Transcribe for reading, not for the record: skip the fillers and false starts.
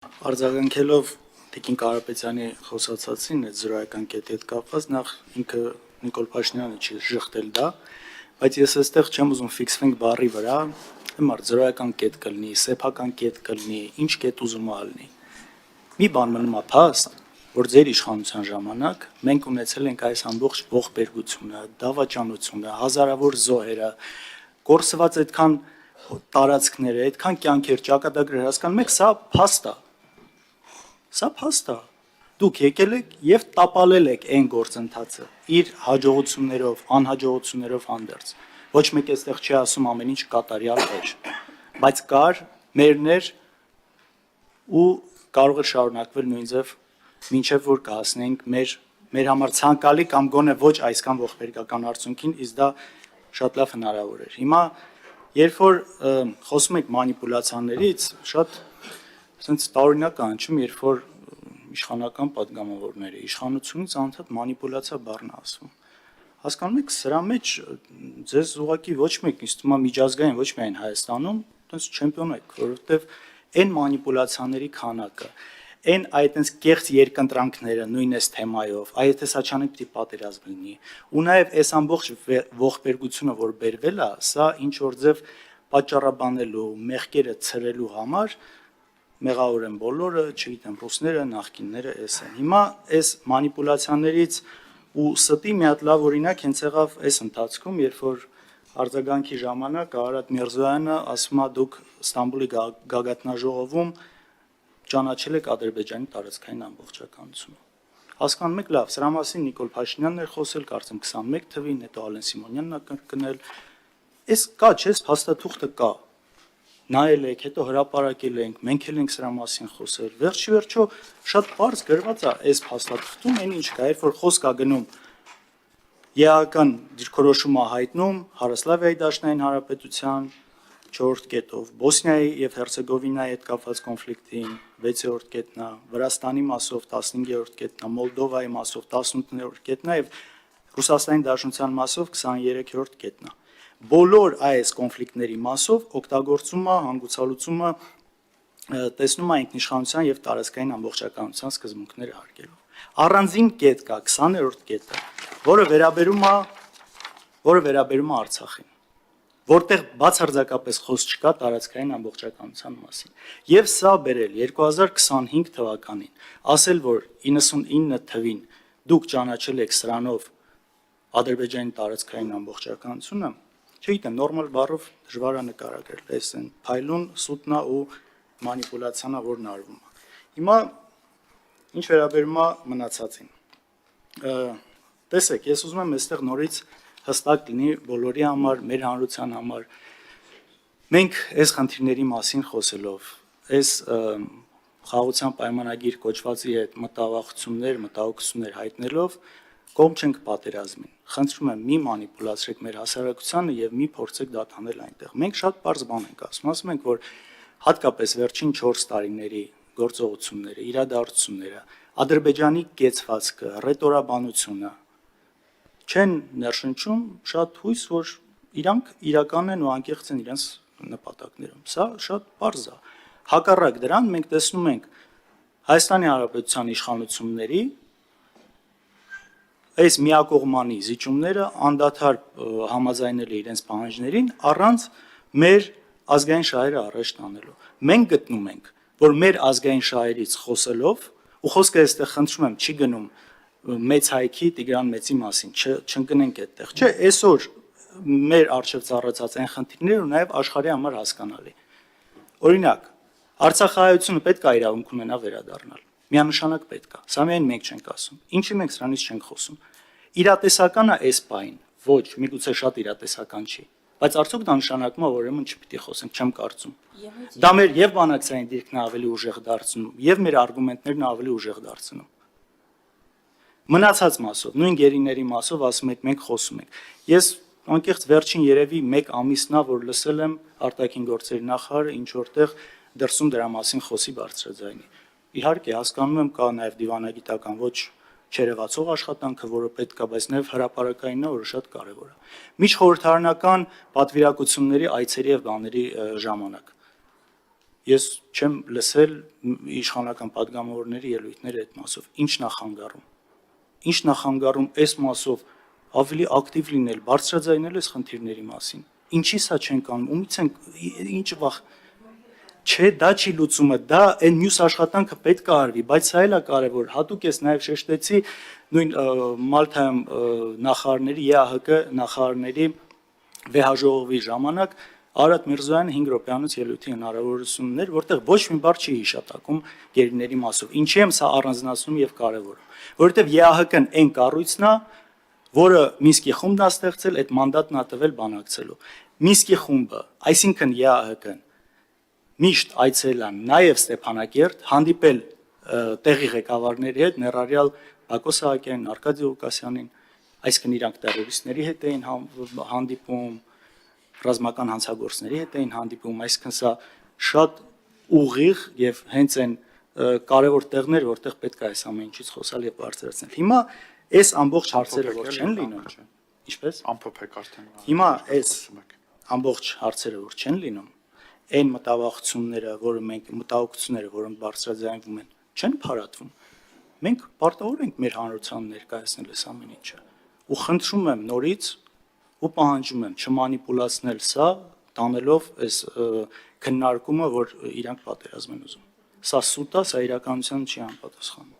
Արձագանքելով Տիկին Կարապետյանի խոսացածին այդ զրոյական կետի հետ կապված նախ ինքը Նիկոլ Փաշինյանը չի ժխտել դա, բայց ես այստեղ չեմ ուզում ֆիքսվենք բառի վրա, հիմա զրոյական կետ կլինի, սեփական կետ կլինի, ինչ կետ ուզում ալնի։ Մի բան մնում է փաստ, որ ձեր իշխանության ժամանակ մենք ունեցել ենք այս ամբողջ ողբերգությունը, դավաճանությունը, հազարավոր զոհերը, կորսված այդքան տարածքները, այդքան կյանքեր, ճակատագրեր հասկանում եք, սա փաստ է։ Սա փաստ է։ Դուք եկել եք եւ տապալել եք այն գործընթացը իր հաջողություններով, անհաջողություններով հանդերձ։ Ոչ մեկ այստեղ չի ասում ամեն ինչ կատարյալ էր, բայց կար մերներ ու կարող է շարունակվել նույնձև մինչև որ կհասնենք մեր համար ցանկալի կամ գոնե ոչ այսքան ողբերգական արդյունքին, իսկ դա շատ լավ հնարավոր էր։ Հիմա երբ որ խոսում ենք մանիպուլյացիաներից, շատ sense տարօրինակ է հնչում, երբ որ իշխանական պատգամավորները իշխանությունից անընդհատ մանիպուլյացիա բառն ասում։ Հասկանում եք, սրա մեջ ձեզ ուղղակի ոչ մեկ ինձ թվում է միջազգային ոչ միայն Հայաստանում, այտենց չեմպիոն եք, որովհետև այն մանիպուլյացիաների քանակը, այն այտենց կեղծ երկընտրանքները նույն այս թեմայով, այդ եթե սա չանենք պիտի պատերազմ լինի, ու նաև այս ամբողջ ողբերգությունը, որ բերվել է, սա ինչ որ ձև պատճառաբանելու, մեղքերը ցրելու համար մեղավոր են բոլորը, չգիտեմ, ռուսները, նախկինները էս են։ Հիմա այս մանիպուլյացիաներից ու ստի մի հատ լավ օրինակ հենց եղավ այս ընթացքում, երբ որ արձագանքի ժամանակ Արարատ Միրզոյանը ասում է դուք Ստամբուլի գագաթնաժողովում ճանաչել եք Ադրբեջանի տարածքային ամբողջականությունը։ Հասկանում եք, լավ, սրա մասին Նիկոլ Փաշինյանն էր խոսել, կարծեմ 21 թվին, հետո Ալեն Սիմոնյանն ա կրկնել։ Այս կա, չէ՞, փաստաթուղթը կա։ Նայել եք, հետո հրապարակել ենք, մենք էլ ենք սրա մասին խոսել։ Վերջի վերջո շատ պարզ գրված է այս փաստաթղթում, այն ինչ կա, երբ որ խոսք է գնում ԵԱՀ-ական դիրքորոշում է հայտնում Հարասլավիայի Դաշնային Հանրապետության 4-րդ կետով, Բոսնիայի եւ Հերցեգովինայի հետ կապված կոնֆլիկտին 6-րդ կետն է, Վրաստանի մասով 15-րդ կետն է, Մոլդովայի մասով 18-րդ կետն է եւ Ռուսաստանի Դաշնության մասով 23-րդ կետն է։ Բոլոր այս կոնֆլիկտների մասով օգտագործում է հանգուցալուծումը տեսնում է ինքնիշխանության եւ տարածքային ամբողջականության սկզբունքները հարգելով։ Առանձին կետ կա 20-րդ կետը, որը վերաբերում է Արցախին, որտեղ բացարձակապես խոսք չկա տարածքային ամբողջականության մասին։ Եվ սա բերել 2025 թվականին, ասել որ 99 թվին դուք ճանաչել եք սրանով Ադրբեջանի տարածքային ամբողջականությունը, չգիտեմ, նորմալ բառով դժվար է նկարագրել, այս են փայլուն, սուտնա ու մանիպուլյացիան, որն արվում է։ Հիմա ինչ վերաբերում է մնացածին։ Տեսեք, ես ուզում եմ այստեղ նորից հստակ լինի բոլորի համար, մեր հանրության համար։ Մենք այս խնդիրների մասին խոսելով, այս խաղաղության պայմանագիր կոչվածի հետ մտահոգություններ հայտնելով կողմ չենք պատերազմին։ Խնդրում եմ մի մանիպուլացրեք մեր հասարակությանը եւ մի փորձեք դատանել այնտեղ։ Մենք շատ པարզ բան ենք ասում ենք, որ հատկապես վերջին 4 տարիների գործողությունները, իրադարձությունները, Ադրբեջանի կեցվածքը, ռետորաբանությունը չեն ներշնչում շատ հույս, որ իրանք իրական են ու անկեղծ են իրենց նպատակներում։ Սա շատ པարզ է։ Հակառակ դրան մենք տեսնում ենք Հայաստանի Հանրապետության իշխանությունների այս միակողմանի զիջումները անդադար համաձայնել է իրենց պահանջներին առանց մեր ազգային շահերը առաջ տանելու։ Մենք գտնում ենք, որ մեր ազգային շահերից խոսելով, ու խոսքը այստեղ խնդրում եմ չի գնում մեծ հայքի Տիգրան Մեծի մասին, չընկնենք այդտեղ։ Չէ, այսօր մեր արժև ծառացած այն խնդիրները ու նաև աշխարհի համար հասկանալի։ Օրինակ, Արցախահայությունը պետք է իրավունք ունենա վերադառնալ։ Միանշանակ պետք է։ Սա միայն մենք չենք ասում։ Ինչի մենք սրանից չենք խոսում։ Իրատեսական է այս պայն, ոչ, միգուցե շատ իրատեսական չի, բայց արդյոք դա նշանակում է, որ ուրեմն չպիտի խոսենք, չեմ կարծում։ Դա մեր եւ բանակցային դիրքն ավելի ուժեղ դարձնում, եւ մեր արգումենտներն ավելի ուժեղ դարձնում։ Մնացած մասով, նույն գերիների մասով ասում եք մենք խոսում ենք։ Ես անկեղծ վերջին երևի 1 ամիսն է, որ լսել եմ արտաքին գործերի նախարարը ինչ որտեղ դրսում դրա մասին խոսի բարձրաձայնի։ Իհարկե հասկանում եմ կա նաև դիվանագիտական ոչ չերևացող աշխատանքը, որը պետք է, բայց նաև հրապարակայինն է, որը շատ կարևոր է։ Միջխորհրդարանական պատվիրակությունների այցերի եւ բաների ժամանակ ես չեմ լսել իշխանական падգամավորների ելույթները այդ մասով։ Ինչ նախանգարում այս մասով ավելի ակտիվ լինել, բարձրաձայնել այս խնդիրների մասին։ Ինչի սա չենք անում, ումից են ինչ վախ Չէ, դա չի լուծումը, դա այն մյուս աշխատանքը պետք է արվի, բայց սա էլ է կարևոր։ Հատուկ ես նաև շեշտեցի նույն Մալթայում նախարարների ԵԱՀԿ նախարարների վեհաժողովի ժամանակ Արադ Միրզոյանը 5 րոպեանոց ելույթի հնարավորություն ուներ, որտեղ ոչ մի բառ չի հիշատակում գերիների մասով։ Ինչի եմ սա առանձնացնում եւ կարևորում, որովհետեւ ԵԱՀԿ-ն այն կառույցն է, որը Մինսկի խումբն է ստեղծել, այդ մանդատն է տվել բանակցելու։ Մինսկի խումբը, այսինքն ԵԱՀԿ-ն միշտ այցելել են նաև Ստեփանակերտ, հանդիպել տեղի ղեկավարների հետ, ներառյալ Բակո Սահակյանին, Արկադի Ղուկասյանին, այսինքն իրանք terroristների հետ էին հանդիպում, ռազմական հանցագործների հետ էին հանդիպում, այսինքն սա շատ ուղիղ եւ հենց այն կարևոր տեղներ, որտեղ պետք է այս ամեն ինչից խոսալ եւ բարձրացնել։ Հիմա այս ամբողջ հարցերը որ չեն լինում, ինչպես ամփոփեք արդեն։ Հիմա այս ամբողջ հարցերը որ չեն լինում, այն մտավախությունները, որոնք բարձրաձայնվում են, չեն փարատվում։ Մենք պարտավոր ենք մեր հանրությանը ներկայացնել այս ամեն ինչը։ Ու խնդրում եմ նորից ու պահանջում եմ չմանիպուլացնել սա, տանելով այս քննարկումը, որ իրանք պատերազմ են ուզում։ Սա սուտ է, սա իրականությանը չի համապատասխանում։